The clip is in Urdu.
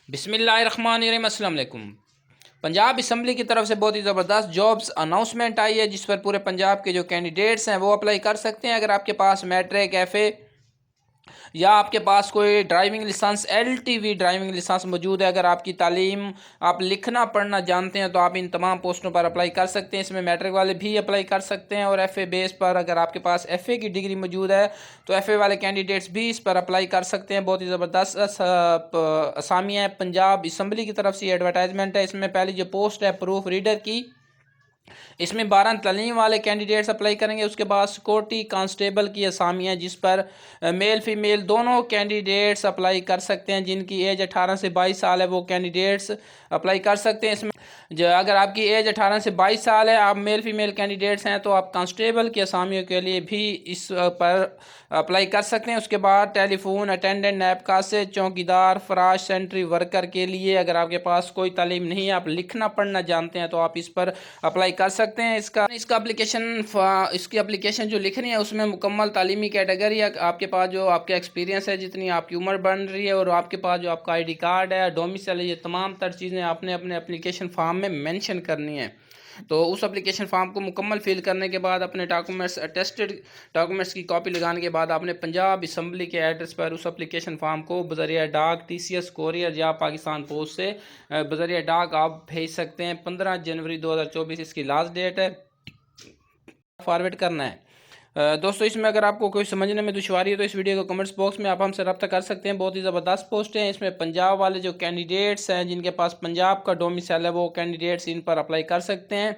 بسم اللہ الرحمن الرحیم۔ السلام علیکم۔ پنجاب اسمبلی کی طرف سے بہت ہی زبردست جابز اناؤنسمنٹ آئی ہے، جس پر پورے پنجاب کے جو کینڈیڈیٹس ہیں وہ اپلائی کر سکتے ہیں۔ اگر آپ کے پاس میٹرک، ایف اے یا آپ کے پاس کوئی driving licence, L T V driving licence موجود ہے، اگر آپ کی تعلیم، آپ لکھنا پڑھنا جانتے ہیں، تو آپ ان تمام پوسٹوں پر اپلائی کر سکتے ہیں۔ اس میں میٹرک والے بھی اپلائی کر سکتے ہیں، اور ایف اے بیس پر اگر آپ کے پاس ایف اے کی ڈگری موجود ہے تو ایف اے والے کینڈیڈیٹس بھی اس پر اپلائی کر سکتے ہیں۔ بہت ہی زبردست اسامی ہے، پنجاب اسمبلی کی طرف سے ایڈورٹائزمنٹ ہے۔ اس میں پہلی جو پوسٹ ہے پروف ریڈر کی، اس میں 12 تعلیم والے کینڈیڈیٹس اپلائی کریں گے۔ اس کے بعد سیکورٹی کانسٹیبل کی اسامی ہے، جس پر میل فیمیل دونوں کینڈیڈیٹس اپلائی کر سکتے ہیں۔ جن کی ایج 18 سے 22 سال ہے وہ کینڈیڈیٹس اپلائی کر سکتے ہیں۔ اس میں اگر آپ کی ایج 18 سے 22 سال ہے، آپ میل فیمیل کینڈیڈیٹس ہیں، تو آپ کانسٹیبل کی اسامیوں کے لیے بھی اس پر اپلائی کر سکتے ہیں۔ اس کے بعد ٹیلی فون اٹینڈنٹ، نیب کاسے، چوکیدار، فراش سینٹری ورکر کے لیے اگر آپ کے پاس کوئی تعلیم نہیں ہے، آپ لکھنا پڑھنا جانتے ہیں، تو آپ اس پر اپلائی کر سکتے ہیں۔ اس کی اپلیکیشن جو لکھنی ہے اس میں مکمل تعلیمی کیٹیگری ہے، آپ کے پاس جو آپ کا ایکسپیرینس ہے، جتنی آپ کی عمر بن رہی ہے، اور آپ کے پاس جو آپ کا آئی ڈی کارڈ ہے، ڈومیسائل ہے، یہ تمام تر چیزیں آپ نے اپنے اپلیکیشن فارم میں مینشن کرنی ہے۔ تو اس اپلیکیشن فارم کو مکمل فل کرنے کے بعد اپنے ڈاکومنٹس اٹیسٹڈ ڈاکومنٹس کی کاپی لگانے کے بعد آپ نے پنجاب اسمبلی کے ایڈریس پر اس اپلیکیشن فارم کو بذریعہ ڈاک، ٹی سی ایس کوریئر یا پاکستان پوسٹ سے بذریعہ ڈاک آپ بھیج سکتے ہیں۔ 15 جنوری 2024 اس کی لاسٹ ڈیٹ ہے، فارورڈ کرنا ہے۔ دوستو، اس میں اگر آپ کو کوئی سمجھنے میں دشواری ہے تو اس ویڈیو کو کمنٹس باکس میں آپ ہم سے رابطہ کر سکتے ہیں۔ بہت ہی زبردست پوسٹ ہیں، اس میں پنجاب والے جو کینڈیڈیٹس ہیں، جن کے پاس پنجاب کا ڈومیسائل ہے، وہ کینڈیڈیٹس ان پر اپلائی کر سکتے ہیں۔